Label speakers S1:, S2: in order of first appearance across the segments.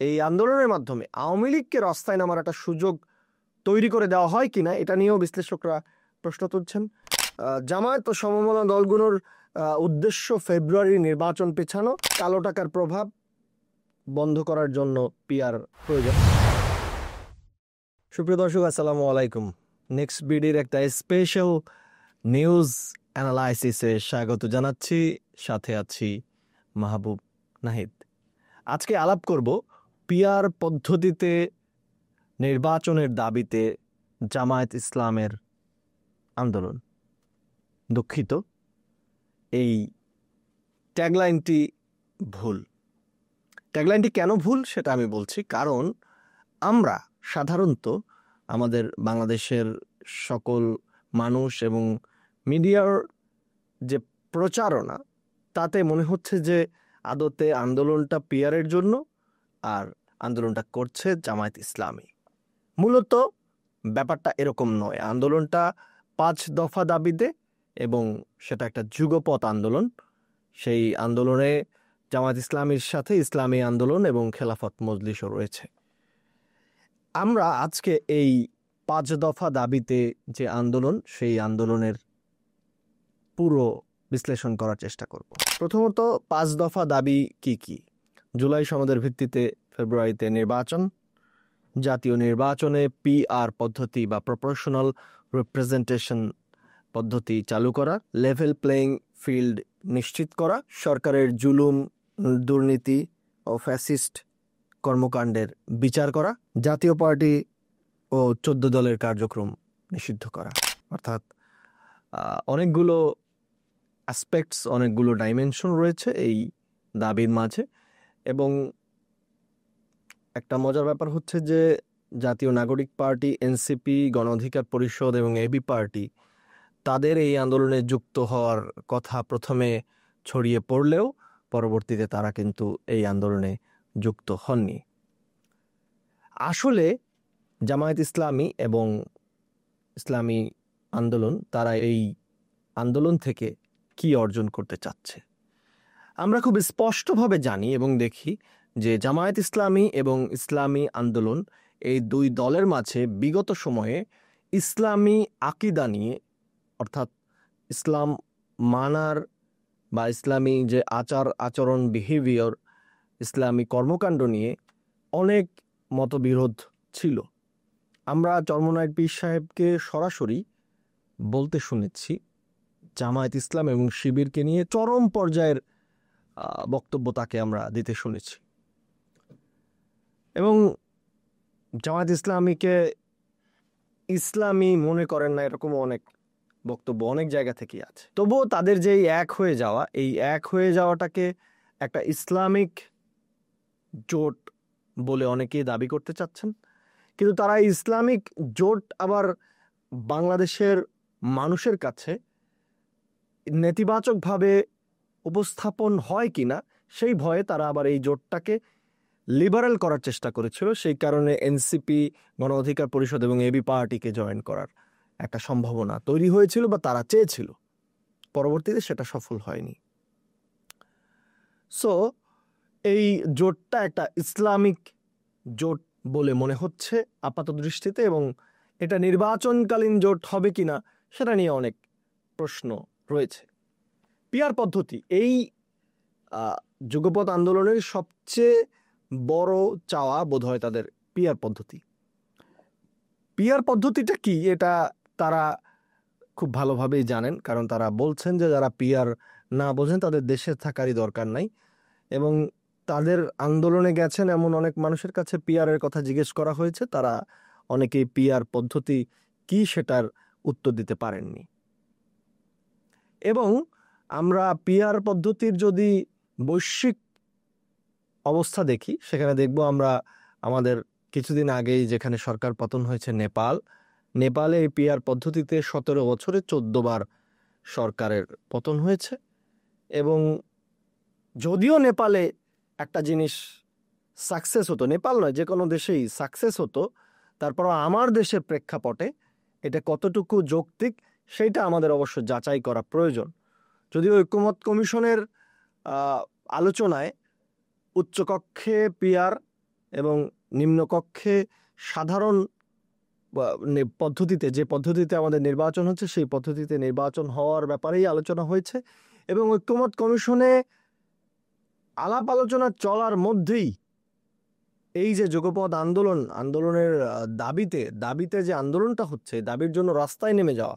S1: এই আন্দোলনের মাধ্যমে আওয়ামী লীগকে রাস্তায় নামার একটা সুযোগ তৈরি করে দেওয়া হয় কিনা এটা নিয়েও বিশ্লেষকরা প্রশ্ন তুলছেন। জামায়াত ও সমমনা দলগুলোর উদ্দেশ্য ফেব্রুয়ারি নির্বাচন পেছানো, কালো টাকার প্রভাব বন্ধ করার জন্য পিআর প্রয়োজন। সুপ্রিয় দর্শক, আসসালামু আলাইকুম। নেক্সট বিডির একটা স্পেশাল নিউজ অ্যানালাইসিসে স্বাগত জানাচ্ছি। সাথে আছি মাহবুব নাহিদ। আজকে আলাপ করব পিআর পদ্ধতিতে নির্বাচনের দাবিতে জামায়াত ইসলামের আন্দোলন। দুঃখিত, এই ট্যাগলাইনটি ভুল। ট্যাগলাইনটি কেন ভুল সেটা আমি বলছি। কারণ আমরা সাধারণত আমাদের বাংলাদেশের সকল মানুষ এবং মিডিয়ার যে প্রচারণা, তাতে মনে হচ্ছে যে আদতে আন্দোলনটা পিআরের জন্য আর আন্দোলনটা করছে জামায়াত ইসলামী। মূলত ব্যাপারটা এরকম নয়। আন্দোলনটা 5 দফা দাবিতে এবং সেটা একটা যুগপৎ আন্দোলন। সেই আন্দোলনে জামায়াত ইসলামীর সাথে ইসলামী আন্দোলন এবং খেলাফত মজলিসও রয়েছে। আমরা আজকে এই 5 দফা দাবিতে যে আন্দোলন, সেই আন্দোলনের পুরো বিশ্লেষণ করার চেষ্টা করব। প্রথমত, 5 দফা দাবি কি কি? জুলাই সনদের ভিত্তিতে ফেব্রুয়ারিতে নির্বাচন, জাতীয় নির্বাচনে পিআর পদ্ধতি বা প্রপোর্শনাল রিপ্রেজেন্টেশন পদ্ধতি চালু করা, লেভেল প্লেইং ফিল্ড নিশ্চিত করা, সরকারের জুলুম, দুর্নীতি ও ফ্যাসিস্ট কর্মকাণ্ডের বিচার করা, জাতীয় পার্টি ও 14 দলের কার্যক্রম নিষিদ্ধ করা। অর্থাৎ অনেকগুলো অ্যাসপেক্টস, অনেকগুলো ডাইমেনশন রয়েছে এই দাবির মাঝে। এবং একটা মজার ব্যাপার হচ্ছে যে জাতীয় নাগরিক পার্টি, এনসিপি, গণ অধিকার পরিষদ এবং এবি পার্টি, তাদের এই আন্দোলনে যুক্ত হওয়ার কথা প্রথমে ছড়িয়ে পড়লেও পরবর্তীতে তারা কিন্তু এই আন্দোলনে যুক্ত হননি। আসলে জামায়াত ইসলামী এবং ইসলামী আন্দোলন, তারা এই আন্দোলন থেকে কি অর্জন করতে চাচ্ছে আমরা খুব স্পষ্টভাবে জানি এবং দেখি যে জামায়াত ইসলামী এবং ইসলামী আন্দোলন, এই দুই দলের মাঝে বিগত সময়ে ইসলামী আকীদা নিয়ে, অর্থাৎ ইসলাম মানার বা ইসলামী যে আচার আচরণ, বিহেভিয়ার, ইসলামী কর্মকাণ্ড নিয়ে অনেক মতবিরোধ ছিল। আমরা চরমনাই পীর সাহেবকে সরাসরি বলতে শুনেছি জামায়াত ইসলাম এবং শিবিরকে নিয়ে চরম পর্যায়ের বক্তব্য তাকে আমরা দিতে শুনেছি। এবং জামায়াত ইসলামীকে ইসলামী মনে করেন না, এরকম অনেক বক্তব্য অনেক জায়গা থেকে আছে। তবুও তাদের যে এক হয়ে যাওয়া, এই এক হয়ে যাওয়াটাকে একটা ইসলামিক জোট বলে অনেকেই দাবি করতে চাচ্ছেন। কিন্তু তারা ইসলামিক জোট আবার বাংলাদেশের মানুষের কাছে নেতিবাচকভাবে উপস্থাপন হয় কিনা সেই ভয়ে তারা আবার এই জোটটাকে লিবারেল করার চেষ্টা করেছিল। সেই কারণে এনসিপি, গণ অধিকার পরিষদ এবং এবি পার্টিকে জয়েন করার একটা সম্ভাবনা তৈরি হয়েছিল বা তারা চেয়েছিল। পরবর্তীতে সেটা সফল হয়নি। সো এই জোটটা একটা ইসলামিক জোট বলে মনে হচ্ছে আপাত দৃষ্টিতে, এবং এটা নির্বাচনকালীন জোট হবে কিনা সেটা নিয়ে অনেক প্রশ্ন রয়েছে। পিআর পদ্ধতি এই যুগপৎ আন্দোলনের সবচেয়ে বড় চাওয়া বোধহয় তাদের পিআর পদ্ধতি। পিআর পদ্ধতিটা কি এটা তারা খুব ভালোভাবেই জানেন, কারণ তারা বলছেন যে যারা পিআর না বোঝেন তাদের দেশে থাকারই দরকার নাই। এবং তাদের আন্দোলনে গেছেন এমন অনেক মানুষের কাছে পিআর এর কথা জিজ্ঞেস করা হয়েছে, তারা অনেকেই পিআর পদ্ধতি কি সেটার উত্তর দিতে পারেননি। এবং আমরা পিআর পদ্ধতির যদি বৈশ্বিক অবস্থা দেখি, সেখানে দেখব আমরা আমাদের কিছুদিন আগেই যেখানে সরকার পতন হয়েছে নেপালে এই পিআর পদ্ধতিতে 17 বছরে 14 বার সরকারের পতন হয়েছে। এবং যদিও নেপালে একটা জিনিস সাকসেস হতো, নেপাল নয় যে কোনো দেশেই সাকসেস হতো, তারপর আমার দেশের প্রেক্ষাপটে এটা কতটুকু যৌক্তিক সেইটা আমাদের অবশ্য যাচাই করা প্রয়োজন। যদিও ঐক্যমত কমিশনের আলোচনায় উচ্চকক্ষে পিআর এবং নিম্নকক্ষে সাধারণ পদ্ধতিতে, যে পদ্ধতিতে আমাদের নির্বাচন হচ্ছে সেই পদ্ধতিতে নির্বাচন হওয়ার ব্যাপারেই আলোচনা হয়েছে। এবং ঐক্যমত কমিশনে আলাপ আলোচনা চলার মধ্যেই এই যে যুগপৎ আন্দোলনের দাবিতে যে আন্দোলনটা হচ্ছে, দাবির জন্য রাস্তায় নেমে যাওয়া,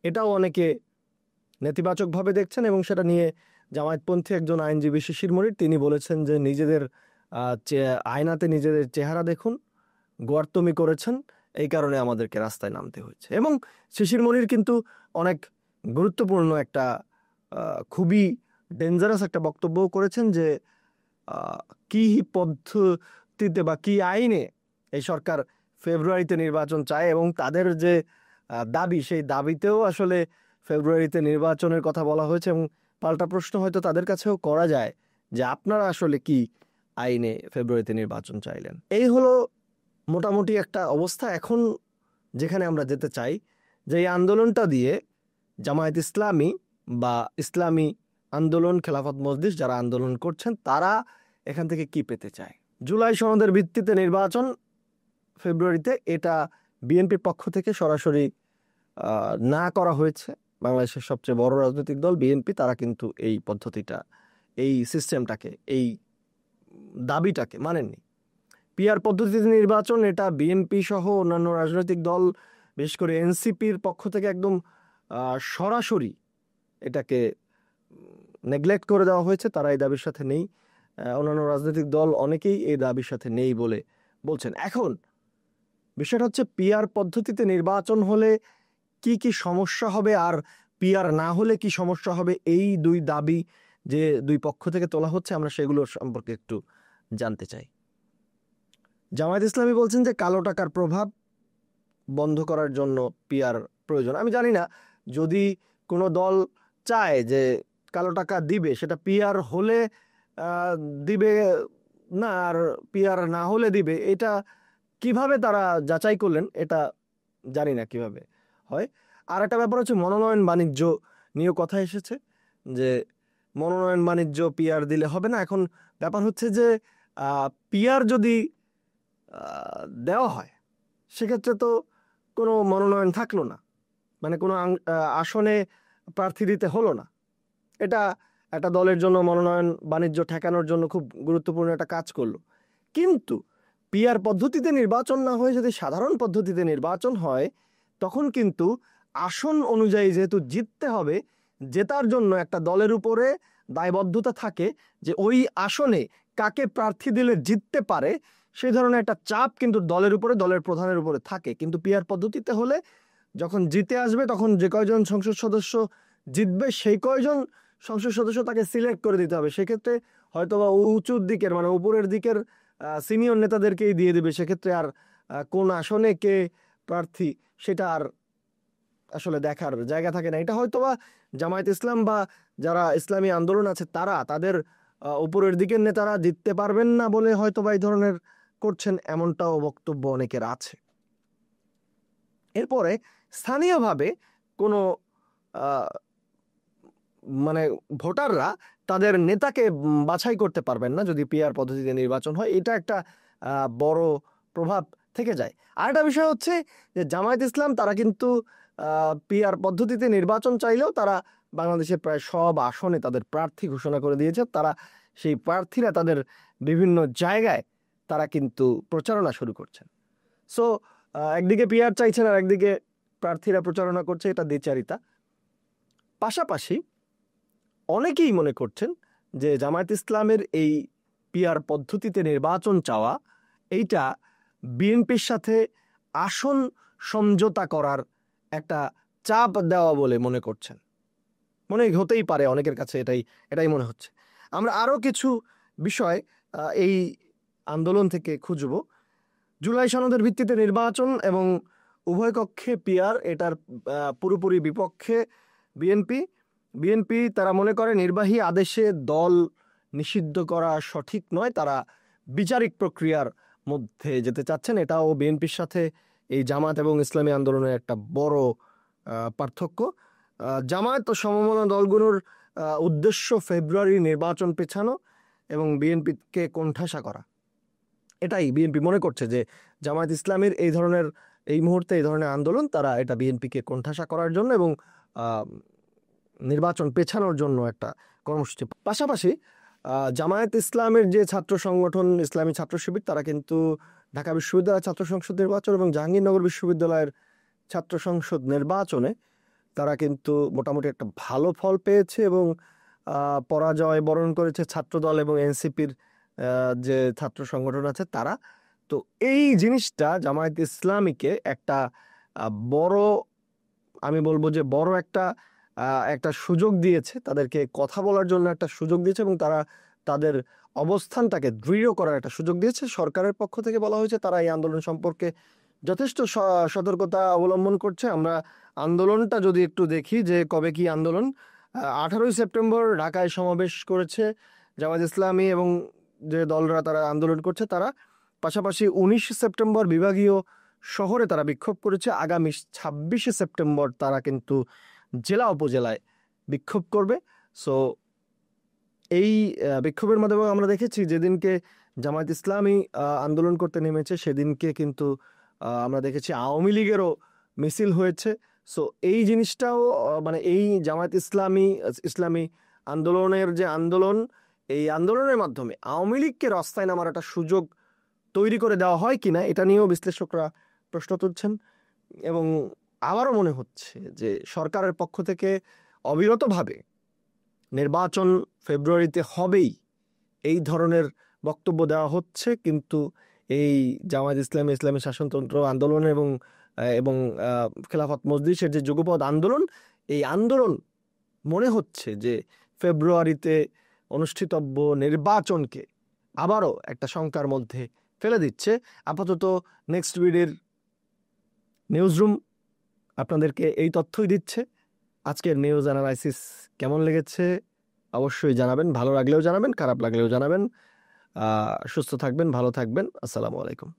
S1: এটাও অনেকে নেতিবাচকভাবে দেখছেন। এবং সেটা নিয়ে জামায়াতপন্থী একজন আইনজীবী শিশির মনির তিনি বলেছেন যে নিজেদের আয়নাতে নিজেদের চেহারা দেখুন, গোয়ার্তমি করেছেন, এই কারণে আমাদেরকে রাস্তায় নামতে হয়েছে। এবং শিশির মনির কিন্তু অনেক গুরুত্বপূর্ণ একটা খুবই ডেঞ্জারাস একটা বক্তব্য করেছেন যে কি পদ্ধতিতে বা কি আইনে এই সরকার ফেব্রুয়ারিতে নির্বাচন চায়, এবং তাদের যে দাবি সেই দাবিতেও আসলে ফেব্রুয়ারিতে নির্বাচনের কথা বলা হয়েছে। এবং পাল্টা প্রশ্ন হয়তো তাদের কাছেও করা যায় যে আপনারা আসলে কি আইনে ফেব্রুয়ারিতে নির্বাচন চাইলেন। এই হলো মোটামুটি একটা অবস্থা। এখন যেখানে আমরা যেতে চাই যে এই আন্দোলনটা দিয়ে জামায়াত ইসলামী বা ইসলামী আন্দোলন, খেলাফত মজলিস যারা আন্দোলন করছেন তারা এখান থেকে কি পেতে চায়। জুলাই সনদের ভিত্তিতে নির্বাচন ফেব্রুয়ারিতে, এটা বিএনপির পক্ষ থেকে সরাসরি না করা হয়েছে। বাংলাদেশের সবচেয়ে বড় রাজনৈতিক দল বিএনপি, তারা কিন্তু এই পদ্ধতিটা, এই সিস্টেমটাকে, এই দাবিটাকে মানেননি। পিআর পদ্ধতিতে নির্বাচন, এটা বিএনপি সহ অন্যান্য রাজনৈতিক দল, বিশেষ করে এনসিপির পক্ষ থেকে একদম সরাসরি এটাকে নেগলেক্ট করে দেওয়া হয়েছে। তারা এই দাবির সাথে নেই। অন্যান্য রাজনৈতিক দল অনেকেই এই দাবির সাথে নেই বলে বলছেন। এখন বিষয়টা হচ্ছে পিআর পদ্ধতিতে নির্বাচন হলে কি কি সমস্যা হবে, আর পিআর না হলে কি সমস্যা হবে। এই দুই দাবি যে দুই পক্ষ থেকে তোলা হচ্ছে, আমরা সেগুলো সম্পর্কে একটু জানতে চাই। জামায়াত ইসলামী বলছেন যে কালো টাকার প্রভাব বন্ধ করার জন্য পিআর প্রয়োজন। আমি জানি না, যদি কোনো দল চায় যে কালো টাকা দিবে, সেটা পিআর হলে দিবে না, আর পিআর না হলে দিবে, এটা কিভাবে তারা যাচাই করলেন এটা জানি না কিভাবে হয়। আর একটা ব্যাপার হচ্ছে মনোনয়ন বাণিজ্য নিয়েও কথা এসেছে যে মনোনয়ন বাণিজ্য পিআর দিলে হবে না। এখন ব্যাপার হচ্ছে যে পিআর যদি দেওয়া হয় সেক্ষেত্রে তো কোনো মনোনয়ন থাকলো না, মানে কোনো আসনে প্রার্থী দিতে হলো না। এটা একটা দলের জন্য মনোনয়ন বাণিজ্য ঠেকানোর জন্য খুব গুরুত্বপূর্ণ একটা কাজ করলো। কিন্তু পিআর পদ্ধতিতে নির্বাচন না হয়ে যদি সাধারণ পদ্ধতিতে নির্বাচন হয়, তখন কিন্তু আসন অনুযায়ী যেহেতু জিততে হবে, জেতার জন্য একটা দলের উপরে দায়বদ্ধতা থাকে যে ওই আসনে কাকে প্রার্থী দিলে জিততে পারে, সেই ধরনের একটা চাপ কিন্তু দলের উপরে, দলের প্রধানের উপরে থাকে। কিন্তু পিআর পদ্ধতিতে হলে যখন জিতে আসবে তখন যে কয়জন সংসদ সদস্য জিতবে সেই কয়জন সংসদ সদস্য তাকে সিলেক্ট করে দিতে হবে। সেক্ষেত্রে হয়তো বা উঁচুর দিকের, মানে উপরের দিকের সিনিয়র নেতাদেরকেই দিয়ে দেবে। সেক্ষেত্রে আর কোন আসনে কে প্রার্থী সেটা আর আসলে দেখার জায়গা থাকে না। এটা হয়তো বা জামায়াত ইসলাম বা যারা ইসলামী আন্দোলন আছে তারা তাদের উপরের দিকের নেতারা জিততে পারবেন না বলে হয়তো বা এই ধরনের করছেন, এমনটাও বক্তব্য অনেকের আছে। এরপরে স্থানীয়ভাবে কোনো মানে ভোটাররা তাদের নেতাকে বাছাই করতে পারবেন না যদি পিআর পদ্ধতিতে নির্বাচন হয়। এটা একটা বড় প্রভাব থেকে যায়। আর একটা বিষয় হচ্ছে যে জামায়াত ইসলাম তারা কিন্তু পিআর পদ্ধতিতে নির্বাচন চাইলেও তারা বাংলাদেশের প্রায় সব আসনে তাদের প্রার্থী ঘোষণা করে দিয়েছে। তারা সেই প্রার্থীরা তাদের বিভিন্ন জায়গায় তারা কিন্তু প্রচারণা শুরু করছেন। সো একদিকে পিআর চাইছেন আর একদিকে প্রার্থীরা প্রচারণা করছে, এটা দ্বিচারিতা। পাশাপাশি অনেকেই মনে করছেন যে জামায়াত ইসলামের এই পিআর পদ্ধতিতে নির্বাচন চাওয়া, এইটা বিএনপির সাথে আসন সমঝোতা করার একটা চাপ দেওয়া বলে মনে করছেন। মনে হতেই পারে অনেকের কাছে এটাই মনে হচ্ছে। আমরা আরও কিছু বিষয় এই আন্দোলন থেকে খুঁজব। জুলাই সনদের ভিত্তিতে নির্বাচন এবং উভয় কক্ষে পিআর, এটার পুরোপুরি বিপক্ষে বিএনপি তারা মনে করে নির্বাহী আদেশে দল নিষিদ্ধ করা সঠিক নয়, তারা বিচারিক প্রক্রিয়ার মধ্যে যেতে চাচ্ছেন। এটাও বিএনপির সাথে এই জামাত এবং ইসলামী আন্দোলনের একটা বড় পার্থক্য। জামায়াত ও সমমনা দলগুলোর উদ্দেশ্য ফেব্রুয়ারি নির্বাচন পেছানো এবং বিএনপিকে কোণঠাসা করা। এটাই বিএনপি মনে করছে যে জামায়াত ইসলামীর এই মুহূর্তে এই ধরনের আন্দোলন, তারা এটা বিএনপিকে কোণঠাসা করার জন্য এবং আহ, নির্বাচন পেছানোর জন্য একটা কর্মসূচি। পাশাপাশি জামায়াত ইসলামের যে ছাত্র সংগঠন ইসলামী ছাত্র শিবির, তারা কিন্তু ঢাকা বিশ্ববিদ্যালয় ছাত্র সংসদ নির্বাচন এবং জাহাঙ্গীরনগর বিশ্ববিদ্যালয়ের ছাত্র সংসদ নির্বাচনে তারা কিন্তু মোটামুটি একটা ভালো ফল পেয়েছে এবং পরাজয় বরণ করেছে ছাত্রদল এবং এনসিপির যে ছাত্র সংগঠন আছে তারা। তো এই জিনিসটা জামায়াত ইসলামীকে একটা বড়, আমি বলবো যে বড় একটা সুযোগ দিয়েছে, তাদেরকে কথা বলার জন্য একটা সুযোগ দিয়েছে এবং তারা তাদের অবস্থানটাকে দৃঢ় করার একটা সুযোগ দিয়েছে। সরকারের পক্ষ থেকে বলা হয়েছে তারা এই আন্দোলন সম্পর্কে যথেষ্ট সতর্কতা অবলম্বন করছে। আমরা আন্দোলনটা যদি একটু দেখি যে কবে কি আন্দোলন, 18ই সেপ্টেম্বর ঢাকায় সমাবেশ করেছে জামায়াত ইসলামী এবং যে দলরা তারা আন্দোলন করছে তারা। পাশাপাশি 19 সেপ্টেম্বর বিভাগীয় শহরে তারা বিক্ষোভ করেছে। আগামী 26 সেপ্টেম্বর তারা কিন্তু জেলা উপজেলায় বিক্ষোভ করবে। সো এই বিক্ষোভের মাধ্যমে আমরা দেখেছি যেদিনকে জামায়াত ইসলামী আন্দোলন করতে নেমেছে সেদিনকে কিন্তু আমরা দেখেছি আওয়ামী লীগেরও মিছিল হয়েছে। সো এই জিনিসটাও মানে এই জামায়াত ইসলামী আন্দোলনের যে আন্দোলন, এই আন্দোলনের মাধ্যমে আওয়ামী লীগকে রাস্তায় নামার একটা সুযোগ তৈরি করে দেওয়া হয় কিনা, এটা নিয়েও বিশ্লেষকরা প্রশ্ন তুলছেন। এবং আমারও মনে হচ্ছে যে সরকারের পক্ষ থেকে অবিরতভাবে নির্বাচন ফেব্রুয়ারিতে হবেই এই ধরনের বক্তব্য দেওয়া হচ্ছে, কিন্তু এই জামায়াত ইসলামী শাসনতন্ত্র আন্দোলন এবং এবং খেলাফত মজলিসের যে যুগপৎ আন্দোলন, এই আন্দোলন মনে হচ্ছে যে ফেব্রুয়ারিতে অনুষ্ঠিতব্য নির্বাচনকে আবারও একটা শঙ্কার মধ্যে ফেলে দিচ্ছে। আপাতত নেক্সট বিডির নিউজ রুম আপনাদেরকে এই তথ্যই দিচ্ছে। আজকের নিউজ অ্যানালাইসিস কেমন লেগেছে অবশ্যই জানাবেন, ভালো লাগলেও জানাবেন, খারাপ লাগলেও জানাবেন। সুস্থ থাকবেন, ভালো থাকবেন। আসসালামু আলাইকুম।